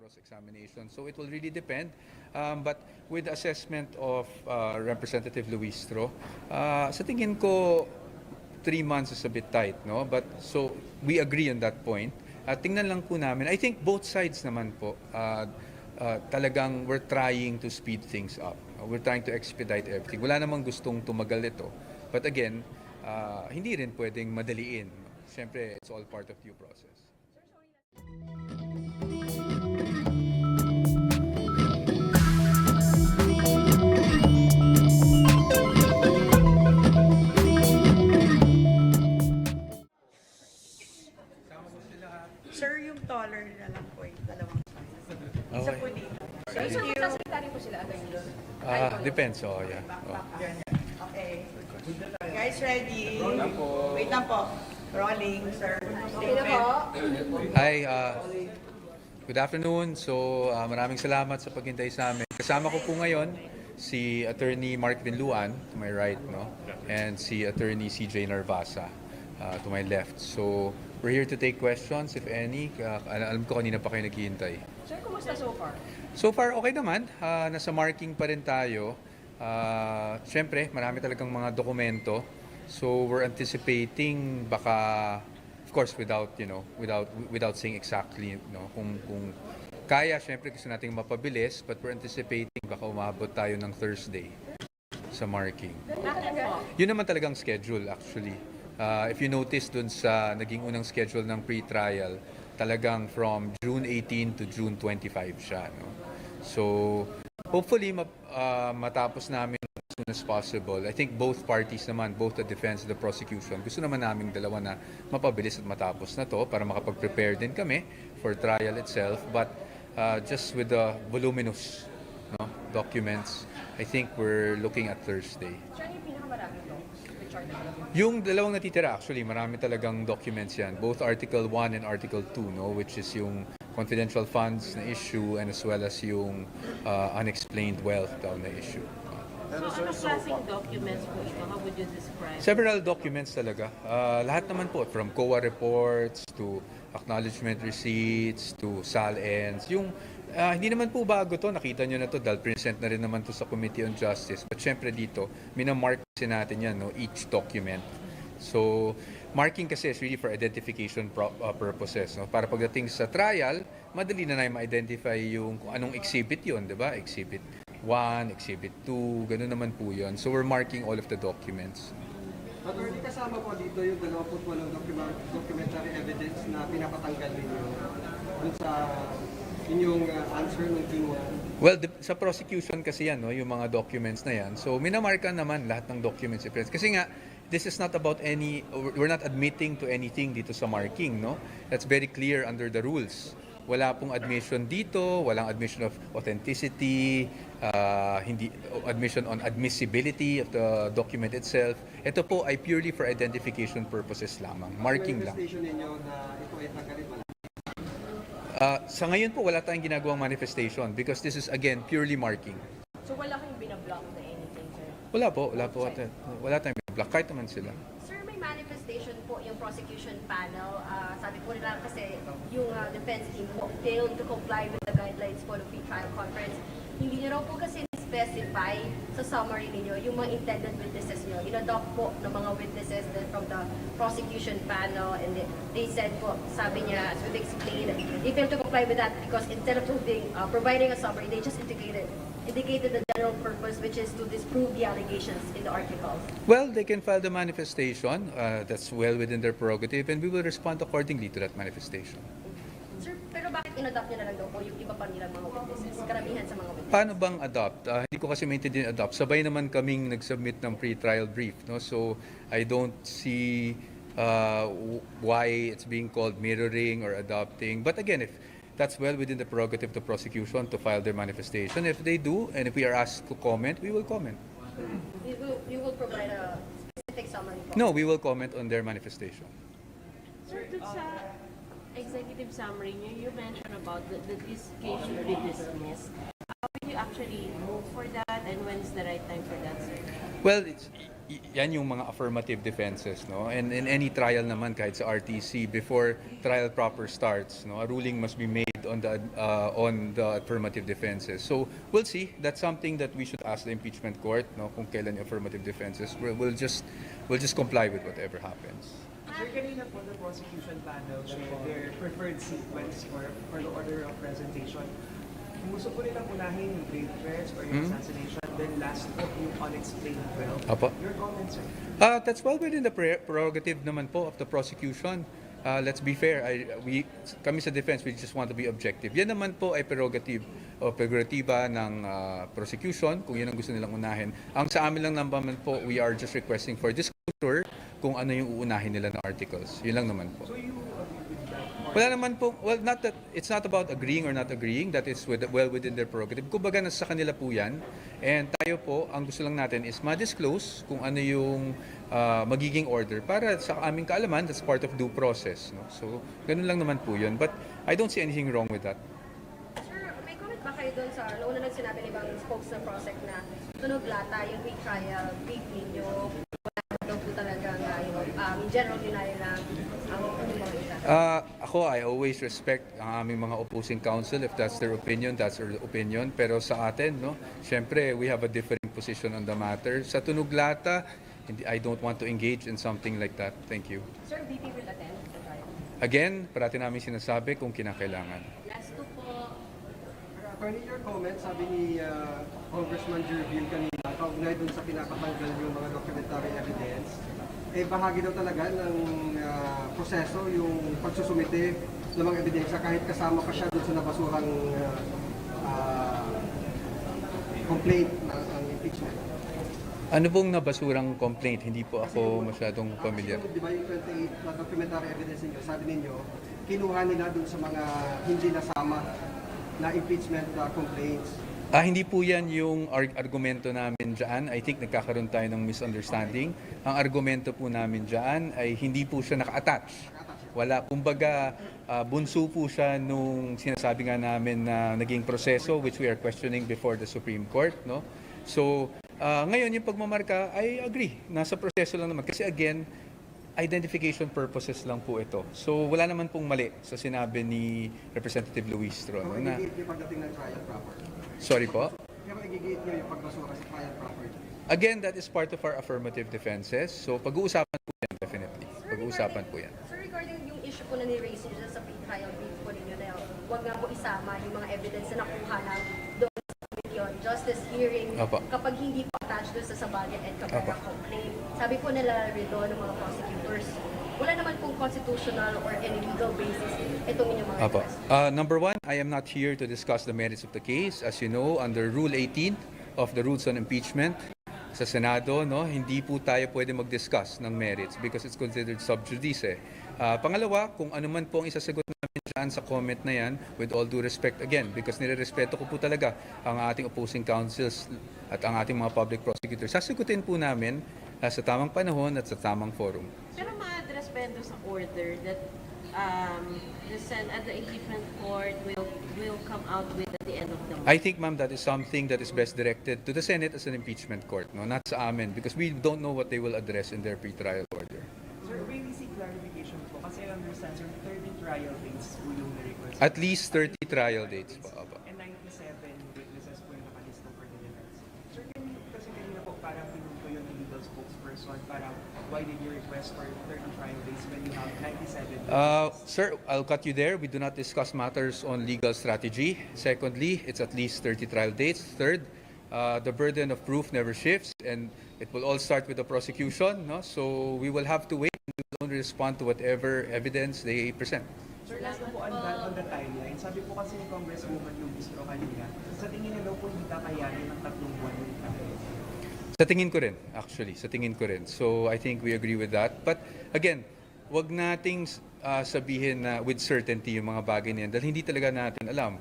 cross-examination. So it will really depend. But with the assessment of Representative Luistro, sa tingin ko, 3 months is a bit tight, no? But so we agree on that point. Tingnan lang po namin. I think both sides naman po, talagang we're trying to speed things up. We're trying to expedite everything. Wala namang gustong tumagal ito. But again, hindi rin pwedeng madaliin. Siyempre, it's all part of due process. Sir, yung taller na lang po yung dalawang size. Isa Okay. po dito. So, Thank you. magsasalita po sila agad yun. Depends. Oh, yeah. Okay. Guys, ready? Wait lang po. Rolling, sir. Okay na po. Hi, good afternoon. So, maraming salamat sa paghintay sa amin. Kasama ko po ngayon si Attorney Mark Vinluan, to my right, no? And si Attorney CJ Narvasa, to my left. So, we're here to take questions, if any. Alam ko kanina pa kayo naghihintay. Sir, kumusta so far? So far, okay naman. Nasa marking pa rin tayo. Siyempre, marami talagang mga dokumento. So we're anticipating baka, of course, without saying exactly, kung kaya, siyempre gusto nating mapabilis, but we're anticipating baka umabot tayo ng Thursday sa marking. Bakit po? Yun naman talagang schedule actually. If you notice dun sa naging unang schedule ng pre-trial, talagang from June 18 to June 25 siya. No? So, hopefully matapos namin as soon as possible. I think both parties naman, both the defense and the prosecution, gusto naman naming dalawa na mapabilis at matapos na to para makapag-prepare din kami for trial itself. But just with the voluminous documents, I think we're looking at Thursday. Sir, yung pinakamarami to? Richard, Yung dalawang natitira, actually, marami talagang documents yan. Both Article 1 and Article 2, which is yung confidential funds na issue and as well as yung unexplained wealth daw na issue. So, ano klaseng documents po ito? How would you describe? Several documents talaga. Lahat naman po, from COA reports to acknowledgement receipts to SAL-ends. Yung hindi naman po bago to, nakita nyo na to dahil present na rin naman to sa Committee on Justice. But syempre dito, minamark kasi natin yan, each document. So, marking kasi is really for identification purposes. Para pagdating sa trial, madali na ma-identify yung kung anong exhibit yun, di ba? Exhibit 1, Exhibit 2, gano'n naman po yun. So, we're marking all of the documents. Attorney, kasama po dito yung 28 documentary evidence na pinapatanggal ninyo dun sa inyong answer ng June 1. Well, sa prosecution kasi yan, yung mga documents na yan. So, minamarkan naman lahat ng documents. Kasi nga, this is not about we're not admitting to anything dito sa marking, no? That's very clear under the rules. Wala pong admission dito, walang admission of authenticity, hindi admission on admissibility of the document itself. Ito po ay purely for identification purposes lamang, marking lang. Manifestation ninyo na ito ay tanggalin wala. Sa ngayon po, wala tayong ginagawang manifestation because this is again purely marking. So, wala kayong binablock na anything, sir? Wala po. Wala tayong block, kahit naman sila. Sir, may manifestation po yung prosecution panel. Sabi po nila kasi yung defense team po failed to comply with the guidelines for the pre-trial conference. Hindi nyo raw po kasi specify sa summary ninyo yung mga intended witnesses nyo. In-adopt po ng mga witnesses from the prosecution panel and they said po, sabi niya, as we explained, they failed to comply with that because instead of providing a summary, they just indicated the general purpose, which is to disprove the allegations in the articles. Well, they can file the manifestation. That's well within their prerogative and we will respond accordingly to that manifestation. Sir, pero bakit in-adopt niya na lang daw po yung iba pa nilang mga witnesses? Karamihan sa mga witnesses. Paano bang adopt? Hindi ko kasi maintindihan adopt. Sabay naman kaming nag-submit ng pre-trial brief. No? So, I don't see why it's being called mirroring or adopting. But again, if that's well within the prerogative of the prosecution to file their manifestation. If they do, and if we are asked to comment, we will comment. You will provide a specific summary po? No, we will comment on their manifestation. Sir, dun sa executive summary niyo, you mentioned about that this case should be dismissed. How will you actually move for that and when is the right time for that, sir? Well, yan yung mga affirmative defenses, no? And in any trial naman, kahit sa RTC, before trial proper starts, no, a ruling must be made on the affirmative defenses. So we'll see. That's something that we should ask the impeachment court, no, kung kailan yung affirmative defenses. We'll just comply with whatever happens. Sir, kanina po the prosecution panel shared their preferred sequence for the order of presentation. Gusto po nilang unahin yung grave threats or yung assassination, then last po yung unexplained wealth. Apo. Your comments, sir? That's well within the prerogative naman po of the prosecution. Let's be fair, kami sa defense, we just want to be objective. Yan naman po ay prerogative o prerogatiba ng prosecution, kung yan ang gusto nilang unahin. Ang sa amin lang naman po, we are just requesting for disclosure kung ano yung uunahin nila na articles. Yun lang naman po. So you agree with that? Wala naman po, well, not that, it's not about agreeing or not agreeing, that is well within their prerogative. Kumbaga, nasa kanila po yan. And tayo po, ang gusto lang natin is ma-disclose kung ano yung magiging order para sa aming kaalaman, that's part of due process. No? So, ganun lang naman po yun. But I don't see anything wrong with that. Sir, may comment ba kayo doon sa, noon na sinabi ni Bang spokes sa Prosec na tunog lata yung pre-trial brief ninyo, wala daw po talaga nga in general denial na ang mga isa. Ako, I always respect ang aming mga opposing counsel. If that's their opinion, that's their opinion. Pero sa atin, no, syempre, we have a differing position on the matter. Sa tunog lata, I don't want to engage in something like that. Thank you. Sir, VP will attend the trial. Again, parati namin sinasabi kung kinakailangan. Last two po, Attorney, your comment, sabi ni Congressman Jervil kanina, kaugnay dun sa pinapatanggal yung mga documentary evidence, bahagi daw talaga ng proseso yung pagsusumite ng mga ebidensya kahit kasama pa siya dun sa nabasurang complaint ng impeachment. Ano pong nabasurang complaint? Hindi po ako masyadong familiar. Di ba yung 28 na documentary evidence ninyo, sabi ninyo, kinuha nila dun sa mga hindi nasama na impeachment complaints. Hindi po yan yung argumento namin dyan. I think nagkakaroon tayo ng misunderstanding. Ang argumento po namin dyan ay hindi po siya naka-attach. Wala, kumbaga, bunso po siya nung sinasabi nga namin na naging proseso which we are questioning before the Supreme Court. No? So, ngayon yung pagmamarka, I agree. Nasa proseso lang naman. Kasi again, identification purposes lang po ito. So, wala naman pong mali sa sinabi ni Representative Luistro. Pero No, na, igigit niyo pagdating ng trial proper. sorry po. Pero igigit niyo yung pagbasura sa trial proper. Again, that is part of our affirmative defenses. So, pag-uusapan po yan, definitely. Pag-uusapan po yan. Sir, regarding yung issue po na ni-raise nyo sa pre-trial brief po ninyo na huwag nga po isama yung mga evidence na nakuha lang doon sa Committee on Justice hearing Apa. kapag hindi pa attached doon sa Sabagat and Apa. Cabrera complaint. Sabi po nila rito ng mga prosecutors, wala naman pong constitutional or any legal basis itong inyong mga Apo. request. Number one, I am not here to discuss the merits of the case. As you know, under Rule 18 of the Rules on Impeachment sa Senado, no, hindi po tayo pwede mag-discuss ng merits because it's considered sub judice. Pangalawa, kung ano man po ang isasagot namin dyan sa comment na yan, with all due respect again, because nirerespeto ko po talaga ang ating opposing counsels at ang ating mga public prosecutors, sasagutin po namin sa tamang panahon at sa tamang forum. pero ma-address pa yan doon sa order that the impeachment court will come out with at the end of the month. I think, ma'am, that is something that is best directed to the Senate as an impeachment court, no, not sa amin, because we don't know what they will address in their pre-trial order. Sir, may we seek clarification po kasi I understand, sir, 30 trial dates po yung na-request. At least 30 trial dates po. Apa. And 97 witnesses po yung nakalista for the defense. Sir, kasi kanina po parang pinunto yung legal spokesperson, parang why did you request for 30 trial dates when you have 97 Sir, I'll cut you there. We do not discuss matters on legal strategy. Secondly, it's at least 30 trial dates. Third, the burden of proof never shifts, and it will all start with the prosecution. No? So we will have to wait and we will only respond to whatever evidence they present. Sir, last na po on the timeline. Sabi po kasi ni Congresswoman Lubistro kanina, sa tingin niya daw po hindi kakayanin ng 3 buwan yung trial. Sa tingin ko rin, actually. Sa tingin ko rin. So I think we agree with that. But again, wag nating sabihin na with certainty yung mga bagay na yan dahil hindi talaga natin alam.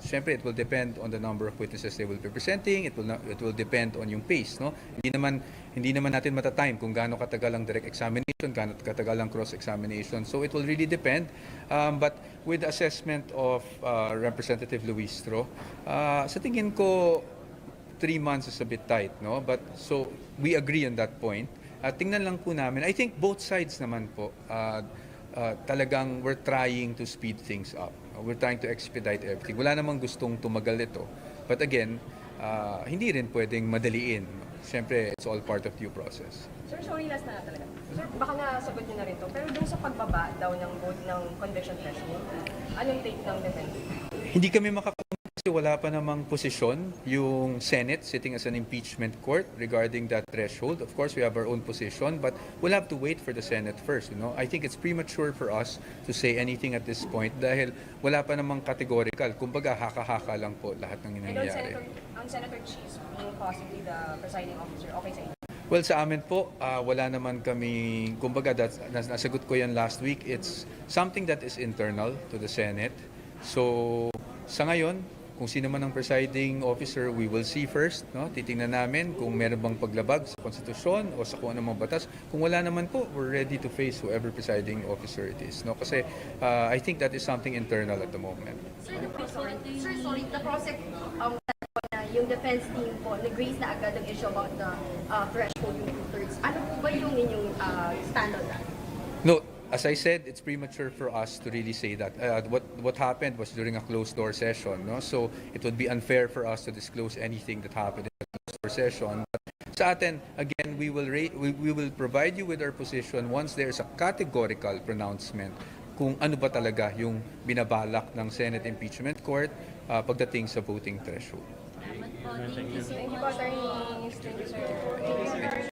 Siyempre, it will depend on the number of witnesses they will be presenting. It will depend on yung pace. No? Hindi naman natin matatime kung gaano katagal ang direct examination, gaano katagal ang cross-examination. So it will really depend. But with the assessment of Representative Luistro, sa tingin ko, 3 months is a bit tight, no? But so we agree on that point. Tingnan lang po namin. I think both sides naman po talagang we're trying to speed things up. We're trying to expedite everything. Wala namang gustong tumagal ito. But again, hindi rin pwedeng madaliin. Siyempre, it's all part of due process. Sir, sorry, last na talaga. Sir, baka nasagot niyo na rin to. Pero dun sa pagbaba daw ng vote ng conviction threshold, anong take ng defense? Hindi kami makakuha kasi wala pa namang posisyon yung Senate sitting as an impeachment court regarding that threshold. Of course, we have our own position, but we'll have to wait for the Senate first. I think it's premature for us to say anything at this point dahil wala pa namang categorical. Kumbaga, haka-haka lang po lahat ng And nangyayari. on Senator Cheese being possibly the presiding officer, okay sa inyo? Well, sa amin po, wala naman kami, kumbaga, nasagot ko yan last week. It's something that is internal to the Senate. So, sa ngayon, kung sino man ang presiding officer, we will see first. No? Titingnan namin kung meron bang paglabag sa konstitusyon o sa kung anong batas. Kung wala naman po, we're ready to face whoever presiding officer it is. No? Kasi I think that is something internal at the moment. Sir, the process, yung defense team po, nag-raise na agad ang issue about the threshold, yung 2/3. Ano po ba yung inyong stand on that? No, as I said, it's premature for us to really say that. What happened was during a closed-door session, no? So it would be unfair for us to disclose anything that happened in a closed-door session. But sa atin, again, we will provide you with our position once there's a categorical pronouncement kung ano ba talaga yung binabalak ng Senate Impeachment Court pagdating sa voting threshold. Thank you po, attorney. Thank you, sir.